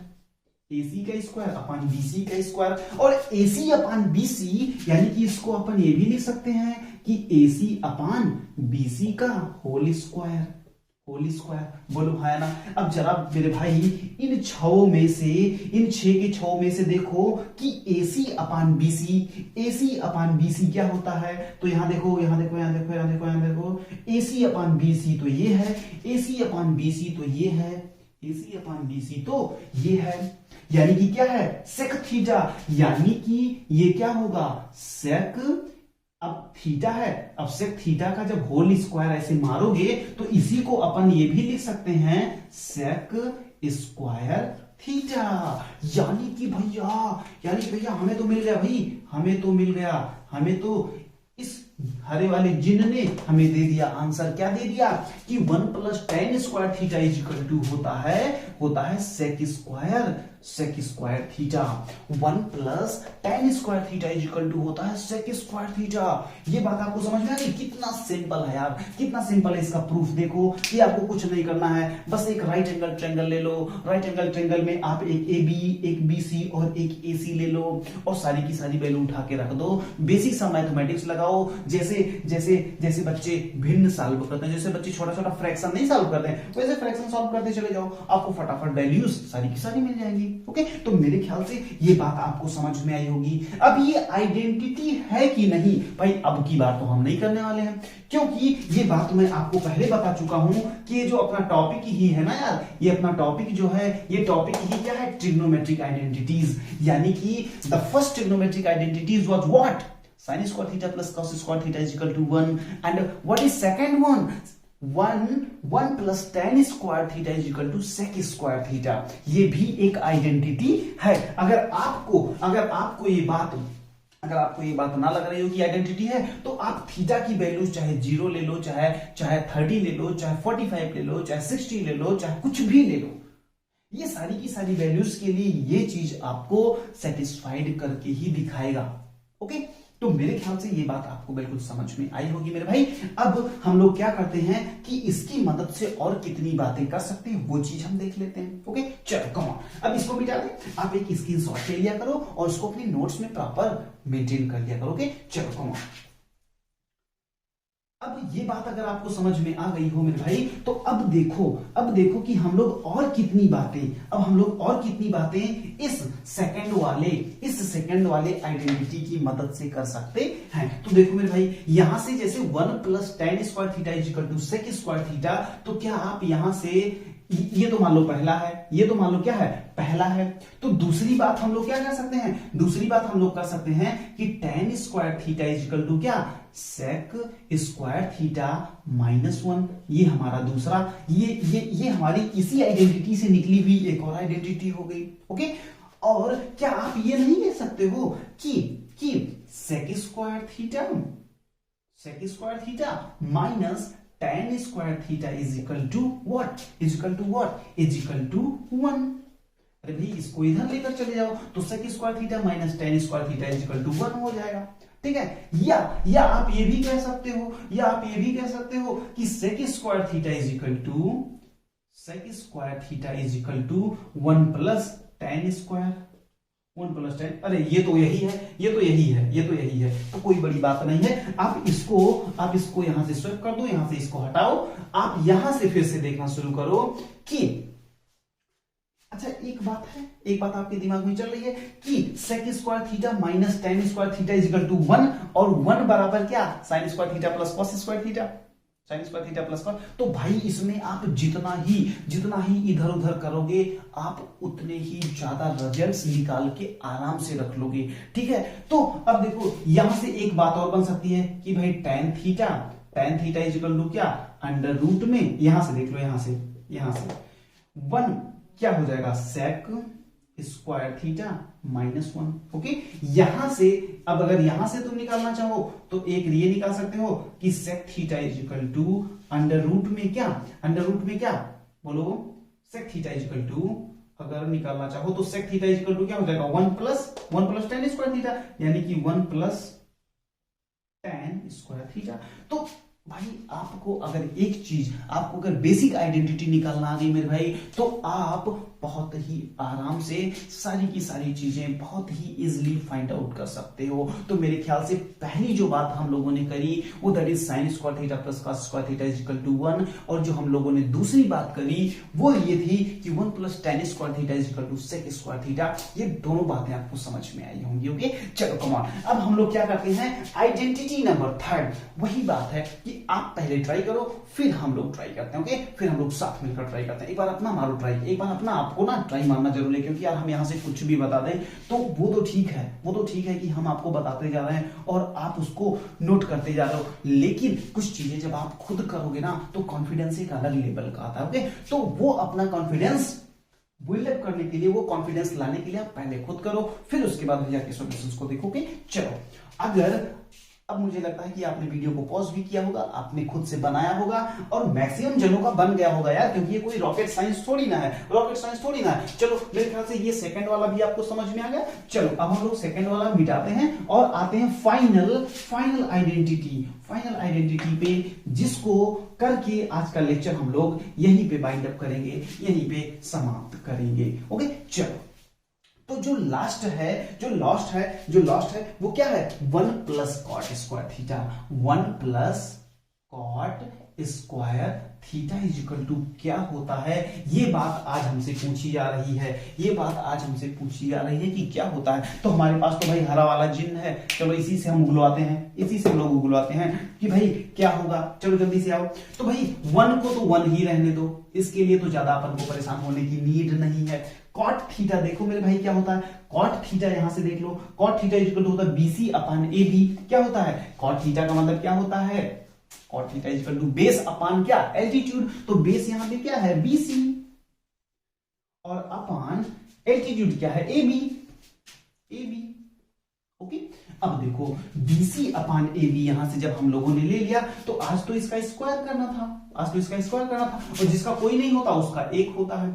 AC का स्क्वायर अपॉन BC का स्क्वायर। और AC अपॉन BC यानी कि इसको अपन ये भी लिख सकते हैं कि AC अपॉन BC का होल स्क्वायर। बोलो है ना। अब जरा मेरे भाई इन 6 में से, इन 6 के 6 में से देखो कि AC अपॉन BC क्या होता है। तो यहां देखो AC अपॉन BC तो ये है, AC अपॉन BC तो ये है, AC अपॉन BC तो ये है, यानी कि क्या है सेक थीटा, यानी कि ये क्या होगा सेक, अब थीटा है, अब सेक थीटा का जब होल स्क्वायर ऐसे मारोगे तो इसी को अपन ये भी लिख सकते हैं सेक स्क्वायर थीटा। यानी कि भैया हमें तो मिल गया भाई, हमें तो इस हरे वाले जिन ने हमें दे दिया आंसर, क्या दे दिया कि 1 plus tan square theta is equal to होता है sec square theta. 1 plus tan square theta is equal to होता है सेक स्क्वायर थीटा। ये बात आपको समझ में आ गई, कितना सिंपल है यार, कितना सिंपल है इसका प्रूफ। देखो ये आपको कुछ नहीं करना है, बस एक राइट एंगल ट्रायंगल ले लो, राइट एंगल ट्रायंगल में आप एक AB, एक BC और एक AC ले लो और सारी की सारी वैल्यू उठा के रख दो। बेसिक सा मैथमेटिक्स लगाओ, जैसे बच्चे भिन्न सॉल्व करते हैं, जैसे बच्चे छोटा छोटा फ्रैक्शन नहीं सॉल्व करते हैं, वैसे फ्रैक्शन सॉल्व करते चले जाओ, आपको फटाफट वैल्यूज सारी की सारी मिल जाएंगी। ओके, तो मेरे ख्याल से ये बात आपको समझ में आई होगी। अब ये आइडेंटिटी है कि नहीं, भाई अब की बार तो हम नहीं करने वाले हैं, क्योंकि ये बात मैं आपको पहले बता चुका हूं कि ये जो अपना टॉपिक ही है ना यार, ये अपना टॉपिक जो है, ये टॉपिक ही क्या है, ट्रिग्नोमेट्रिक आइडेंटिटीज। यानी कि the first trigonometric identities was what, sin square theta plus cos square theta is equal to 1, and what is second one, 1 plus tan square theta is equal to sec square theta। ये भी एक आइडेंटिटी है। अगर आपको ये बात ना लग रही हो कि आइडेंटिटी है, तो आप थीटा की वैल्यू चाहे 0 ले लो, चाहे 30 ले लो, चाहे 45 ले लो, चाहे 60 ले लो, चाहे कुछ भी ले लो, ये सारी की सारी वैल्यूज के लिए ये चीज आपको सेटिस्फाइड करके ही दिखाएगा। ओके, तो मेरे ख्याल से ये बात आपको बिल्कुल समझ में आई होगी मेरे भाई। अब हम लोग क्या करते हैं कि इसकी मदद से और कितनी बातें कर सकते हैं वो चीज हम देख लेते हैं। ओके चलो कम ऑन, अब इसको मिटा दें, आप एक स्क्रीनशॉट ले लिया करो और उसको अपनी नोट्स में प्रॉपर मेंटेन कर लिया करो। ओके चलो कम ऑन। अब ये बात अगर आपको समझ में आ गई हो मेरे भाई, तो अब देखो कि हम लोग और कितनी बातें इस सेकंड वाले आइडेंटिटी की मदद से कर सकते हैं। तो देखो मेरे भाई, यहां से जैसे 1 + tan square theta = sec square theta, तो क्या आप यहां से ये तो मान लो पहला है, ये तो मान लो क्या है, पहला है। तो दूसरी बात हम लोग क्या कर सकते हैं, दूसरी बात हम लोग कर सकते हैं कि tan स्क्वायर थीटा = क्या, sec स्क्वायर थीटा -1। ये हमारा दूसरा, ये हमारी इसी आइडेंटिटी से निकली हुई एक और आइडेंटिटी हो गई। ओके, और क्या आप ये नहीं कह सकते हो कि sec square theta minus tan square theta = 1। अरे भाई, इसको इधर लेकर चले जाओ तो sec square theta minus tan square theta = 1 हो जाएगा। ठीक है, या आप ये भी कह सकते हो कि sec square theta = 1 + tan square, 1 + tan। अरे ये तो यही है, तो कोई बड़ी बात नहीं है। आप इसको यहां से स्वैप कर दो, यहां से इसको हटाओ, आप यहां से फिर से देखना शुरू करो कि अच्छा, एक बात आपके दिमाग में चल रही है कि sec square theta minus tan square theta = 1, और 1 बराबर क्या, sin square theta plus cos square theta, sin square theta plus cos। तो भाई इसमें आप जितना ही इधर उधर करोगे, आप उतने ही ज्यादा रिजल्ट्स निकाल के आराम से रख लोगे। ठीक है, तो अब देखो यहां से एक बात और बन सकती है कि भाई tan थीटा = क्या, √ में, यहां से देख लो, यहां से 1 क्या हो जाएगा, sec स्क्वायर थीटा -1। ओके, यहां से अब अगर यहां से तुम निकालना चाहो तो एक ये निकाल सकते हो कि sec थीटा = √ में क्या बोलो, sec थीटा अगर निकालना चाहो तो sec थीटा क्या हो जाएगा, 1 + tan स्क्वायर थीटा, यानी कि 1 + tan स्क्वायर थीटा। तो भाई आपको अगर बेसिक आइडेंटिटी निकालना आ गई मेरे भाई, तो आप बहुत ही आराम से सारी की सारी चीजें बहुत ही इजीली फाइंड आउट कर सकते हो। तो मेरे ख्याल से पहली जो बात हम लोगों ने करी वो that is sin square theta plus cos square theta = 1, और जो हम लोगों ने दूसरी बात करी वो ये थी कि 1 + tan square theta = sec square theta. ये दोनों बातें आपको समझ में आई होंगी। ओके, चलो कम ऑन, अब हम लोग क्या करते हैं, आइडेंटिटी नंबर 3। वही बात है कि आप पहले ट्राई करो, फिर हम लोग ट्राई करते हैं। ओके, फिर हम लोग साथ मिलकर ट्राई करते हैं। एक बार अपना मारो ट्राई, एक बार अपना आपको ना ट्राई मारना जरूर है, क्योंकि यार हम यहां से कुछ भी बता दें तो वो तो ठीक है कि हम आपको बताते जा रहे हैं और आप उसको नोट करते जा रहे हो, लेकिन कुछ चीजें जब आप खुद करोगे ना तो कॉन्फिडेंस एक अलग लेवल का आता है। ओके, तो वो अपना कॉन्फिडेंस बिल्डअप करने के लिए, वो कॉन्फिडेंस लाने के लिए आप पहले खुद करो, फिर उसके बाद भैया के सॉल्यूशंस को देखोगे। चलो, अगर अब मुझे लगता है कि आपने वीडियो को पॉज भी किया होगा, आपने खुद से बनाया होगा, और मैक्सिमम जनों का बन गया होगा यार, क्योंकि ये कोई रॉकेट साइंस थोड़ी ना है। चलो, मेरे ख्याल से ये सेकंड वाला भी आपको समझ में आ गया। चलो, अब हम लोग सेकंड वाला मिटाते हैं और आते हैं फाइनल आइडेंटिटी पे, जिसको करके आज का लेक्चर हम लोग यहीं पे बाइंड अप करेंगे, यहीं पे समाप्त करेंगे। ओके, चलो, तो जो लास्ट है वो क्या है, 1 + cot square theta, 1 + cot square theta = क्या होता है। ये बात आज हमसे पूछी जा रही है कि क्या होता है। तो हमारे पास तो भाई हरा वाला जिन है, चलो इसी से हम उगलवाते हैं कि भाई क्या होगा। चलो जल्दी से आओ। तो भाई 1 को तो 1 ही रहने दो, इसके लिए तो ज्यादा अपन को परेशान होने की नीड नहीं है। cot थीटा देखो मेरे भाई क्या होता है, cot थीटा यहां से देख लो, cot थीटा = होता है BC/AB। क्या होता है, cot थीटा का मतलब क्या होता है, cot थीटा = बेस अपान क्या, एल्टीट्यूड। तो बेस यहां पे क्या है, BC, और अपान एल्टीट्यूड क्या है, AB। ओके, अब देखो BC/AB यहां से जब हम लोगों ने ले लिया तो आज तो इसका स्क्वायर करना था, और जिसका कोई नहीं होता उसका 1 होता है।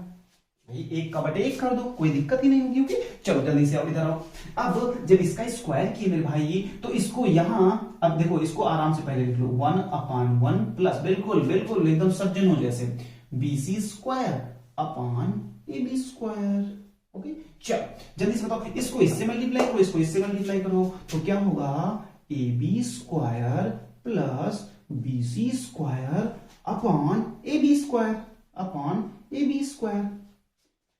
भाई 1 का बटे 1 कर दो, कोई दिक्कत ही नहीं होगी। ओके, चलो जल्दी से आओ, इधर आओ। अब जब इसका स्क्वायर किए मेरे भाई, तो इसको यहां, अब देखो इसको आराम से पहले लिख लो, 1/1 प्लस, बिल्कुल एकदम सज्जनों जैसे, BC²/AB²। ओके, चलो जल्दी से बताओ, इसको इससे मल्टीप्लाई करो, तो क्या होगा, AB² plus BC square upon AB square upon AB square.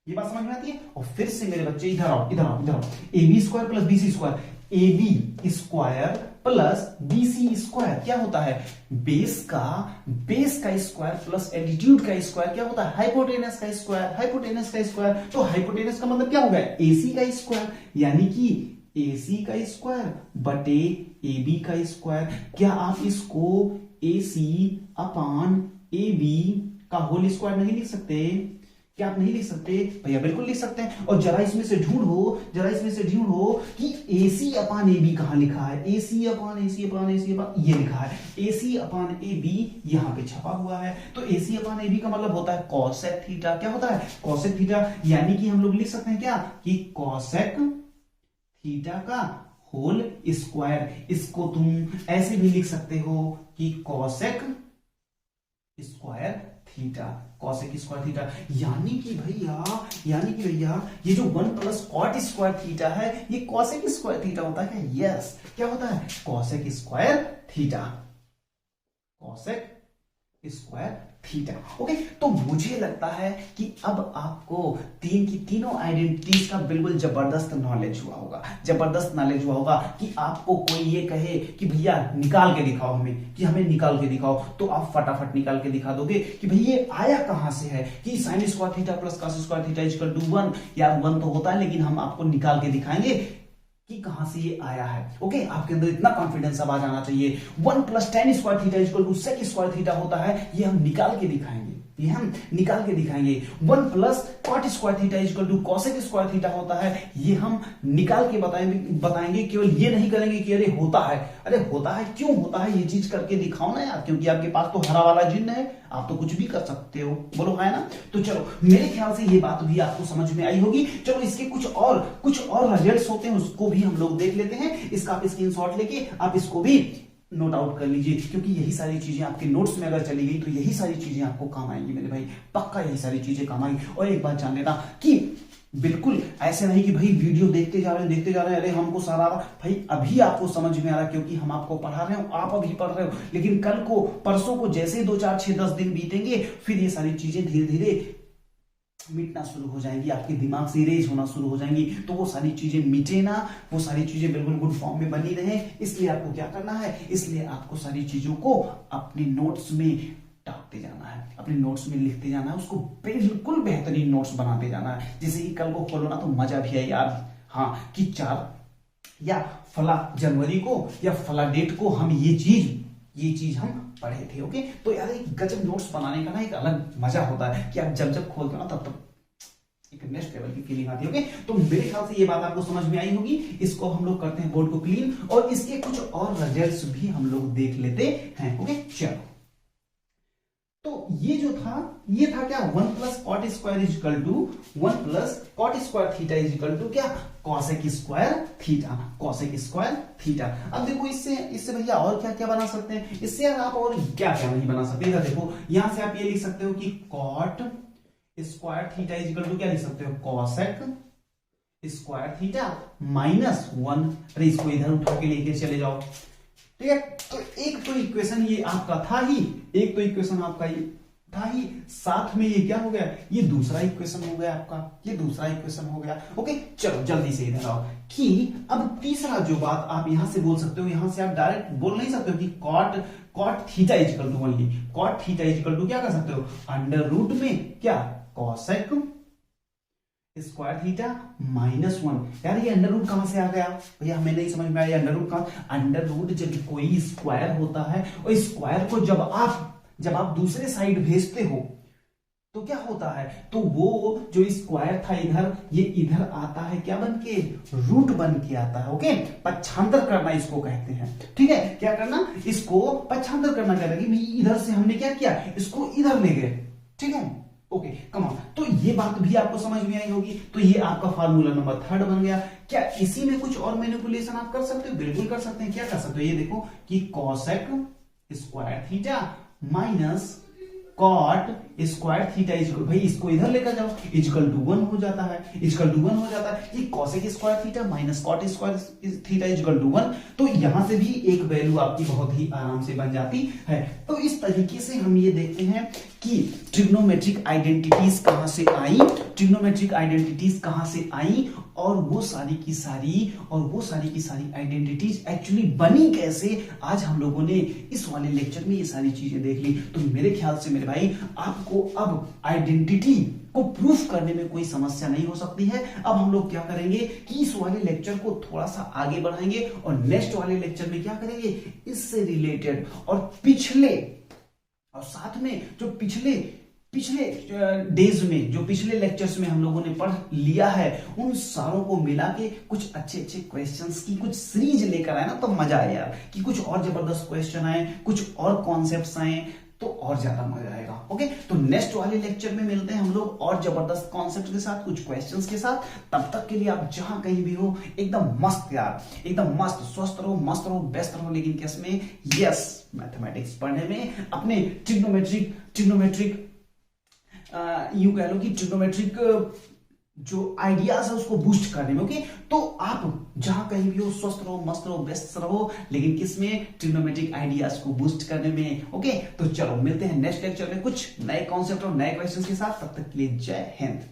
ये बात समझ में आती है? और फिर से मेरे बच्चे इधर आओ, इधर आओ, इधर आओ। AB square plus BC square, AB square plus BC square क्या होता है? बेस का स्क्वायर प्लस एल्टीट्यूड का स्क्वायर क्या होता है? हाइपोटेनस का स्क्वायर, हाइपोटेनस का स्क्वायर। तो हाइपोटेनस का मतलब क्या हो गया? AC का स्क्वायर, यानी कि AC का स्क्वायर बटे AB का स्क्वायर। क्या आप इसको AC अपॉन AB का होल स्क्वायर नहीं लिख सकते? क्या आप नहीं लिख सकते? भैया बिल्कुल लिख सकते हैं। और जरा इसमें से ढूंढो कि AC अपॉन AB कहां लिखा है? AC अपॉन ये लिखा है। AC अपॉन AB यहां पे छपा हुआ है। तो AC अपॉन AB का मतलब होता है कॉसेक थीटा। क्या होता है? Cosec theta. यानी कि हम लोग लिख सकते हैं क्या कि कॉसेक थीटा का होल स्क्वायर। इसको तुम ऐसे भी लिख सकते हो कि cosec square theta, cosec square theta. यानी कि भैया ये जो 1 प्लस कॉट स्क्वायर थीटा है ये कॉसेक स्क्वायर थीटा होता है क्या? यस। क्या होता है? Cosec square theta, cosec square theta. Okay, तो मुझे लगता है कि अब आपको तीनों आइडेंटिटीज का बिल्कुल जबरदस्त नॉलेज हुआ होगा कि आपको कोई ये कहे कि भैया निकाल के दिखाओ हमें, कि हमें निकाल के दिखाओ, तो आप फटाफट निकाल के दिखा दोगे कि भाई ये आया कहां से है कि sine square theta plus cos square theta equal to 1। यार 1 तो होता है, लेकिन हम आपको निकाल के दिखाएंगे कि कहां से ये आया है। ओके, आपके अंदर इतना कॉन्फिडेंस अब आ जाना चाहिए। 1 plus tan square theta equal to sec square theta होता है, ये हम निकाल के दिखाएंगे। 1 plus cot square theta equal to cosec square theta होता है, ये हम निकाल के बताएंगे। केवल ये नहीं करेंगे कि अरे होता है, क्यों होता है, ये चीज करके दिखाओ ना यार, क्योंकि आपके पास तो हरा वाला जिन्न है, आप तो कुछ भी कर सकते हो। बोलो है ना? तो चलो, मेरे ख्याल से ये बात भी आपको समझ में आई होगी। चलो इसके कुछ और रिजल्ट्स होते हैं, उसको भी हम लोग देख लेते हैं। इसका आप स्क्रीनशॉट लेके आप इसको भी नोट आउट कर लीजिए, क्योंकि यही सारी चीजें आपके नोट्स में अगर चली गई तो यही सारी चीजें आपको काम आएंगी मेरे भाई, पक्का यही सारी चीजें काम आएंगी। और एक बात जान लेना कि बिल्कुल ऐसे नहीं कि भाई वीडियो देखते जा रहे हैं, अरे हमको सारा भाई अभी आपको समझ में आ रहा, क्योंकि हम आपको पढ़ा रहे हो, आप अभी पढ़ रहे हो, लेकिन कल को परसों को जैसे 2 4 6 10 दिन बीतेंगे, फिर ये सारी चीजें धीरे धीरे मिटना शुरू हो जाएंगी, आपके दिमाग से इरेज होना शुरू हो जाएंगी। तो वो सारी चीजें मिटे ना, वो सारी चीजें बिल्कुल गुड फॉर्म में बनी रहे, इसलिए आपको क्या करना है, इसलिए आपको सारी चीजों को अपने नोट्स में टापते जाना है, अपने नोट्स में लिखते जाना है, उसको बिल्कुल बेहतरीन नोट्स बनाते जाना है। जैसे कि कल को खोलो ना तो मजा भी है यार। हाँ, कि 4 या फला जनवरी को या फला डेट को हम ये चीज हम पढ़े थे। ओके, तो यार एक गजब नोट्स बनाने का ना एक अलग मजा होता है कि आप जब खोलते हो ना तब एक नेक्स्ट लेवल की फीलिंग आती है। ओके, तो मेरे ख्याल से ये बात आपको समझ में आई होगी। इसको हम लोग करते हैं बोर्ड को क्लीन, और इसके कुछ और रिजल्ट्स भी हम लोग देख लेते हैं। ओके, चलो, तो ये था क्या, 1 plus cot square is equal to 1 plus cot square theta is equal to क्या, कॉसेक स्क्वायर थीटा। अब देखो इससे भैया और क्या क्या बना सकते हैं, इससे यार आप और क्या क्या नहीं बना सकते। देखो यहां से आप ये लिख सकते हो कि cot square theta is equal to क्या लिख सकते हो, कॉसेक स्क्वायर थीटा -1। अरे इसको इधर उठा के लेके चले जाओ, ठीक है। तो एक तो इक्वेशन ये आपका था ही, एक तो इक्वेशन आपका ये था ही, साथ में ये क्या हो गया, ये दूसरा इक्वेशन हो गया आपका, ये दूसरा इक्वेशन हो गया। ओके, चलो जल्दी से इधर आओ कि अब तीसरा जो बात आप यहां से बोल सकते हो, यहां से आप डायरेक्ट बोल नहीं सकते हो कि cot theta is equal to only, cot theta is equal to क्या कर सकते हो, अंडर रूट में क्या, कॉसेक स्क्वायर थीटा -1। यार ये अंडर रूट कहां से आ गया भैया, हमें नहीं समझ में आया अंडर रूट कहां। अंडर रूट जब कोई स्क्वायर होता है और स्क्वायर को जब आप दूसरे साइड भेजते हो तो क्या होता है, तो वो जो स्क्वायर था इधर, ये इधर आता है क्या बन के, रूट बन के आता है। ओके, पक्षांतर करना इसको कहते हैं, ठीक है। क्या करना, इसको पक्षांतर करना कहते हैं कि इधर से हमने क्या किया, इसको इधर ले गए, ठीक है। ओके, कम ऑन, तो ये बात भी आपको समझ में आई होगी। तो ये आपका फार्मूला नंबर 3 बन गया। क्या इसी में कुछ और मैनिपुलेशन आप कर सकते हो, बिल्कुल कर सकते हैं। क्या कर सकते हो, ये देखो कि cosec square theta minus cot square theta is equal, भाई इसको इधर लेकर जाओ, इजकल टू 1 हो जाता है, इजकल टू 1 हो जाता है। ये cosec square theta minus cot square theta is equal to 1, तो यहां से भी एक वैल्यू आपकी बहुत ही आराम से बन जाती है। तो इस तरीके से हम ये देखते हैं कि ट्रिग्नोमेट्रिक आइडेंटिटीज कहां से आई, ट्रिग्नोमेट्रिक आइडेंटिटीज कहां से आई, और वो सारी की सारी आइडेंटिटीज एक्चुअली बनी कैसे, आज हम लोगों ने इस वाले लेक्चर में ये सारी चीजें देख ली। तो मेरे ख्याल से मेरे भाई आपको अब आइडेंटिटी को प्रूफ करने में कोई समस्या नहीं हो सकती है। अब हम लोग क्या करेंगे कि इस वाले लेक्चर को थोड़ा सा आगे बढ़ाएंगे और नेक्स्ट वाले लेक्चर में क्या करेंगे, इससे रिलेटेड और पिछले और साथ में जो पिछले डेज में, जो पिछले लेक्चर्स में हम लोगों ने पढ़ लिया है, उन सारों को मिला के कुछ अच्छे क्वेश्चंस की कुछ सीरीज लेकर आए ना, तो मजा आए यार, कि कुछ और जबरदस्त क्वेश्चन आए, कुछ और कॉन्सेप्ट्स आए, तो और ज्यादा मजा आएगा। ओके, तो नेक्स्ट वाले लेक्चर में मिलते हैं हम लोग और जबरदस्त कॉन्सेप्ट के साथ, कुछ क्वेश्चंस के साथ। तब तक के लिए आप जहां कहीं भी हो, एकदम मस्त यार, एकदम मस्त, स्वस्थ रहो, मस्त रहो, बेस्ट रहो, लेकिन किसमें, यस, मैथमेटिक्स पढ़ने में, अपने ट्रिग्नोमेट्रिक यूं कह लो कि ट्रिग्नोमेट्रिक जो आइडियाज है उसको बूस्ट करने में। ओके, तो आप जहां कहीं भी हो, स्वस्थ रहो, मस्त रहो, बेस्ट रहो, लेकिन किसमें, ट्रिग्नोमेट्रिक आइडियाज को बूस्ट करने में। ओके, तो चलो मिलते हैं नेक्स्ट लेक्चर में कुछ नए कॉन्सेप्ट और नए क्वेश्चंस के साथ। तब तक के लिए जय हिंद।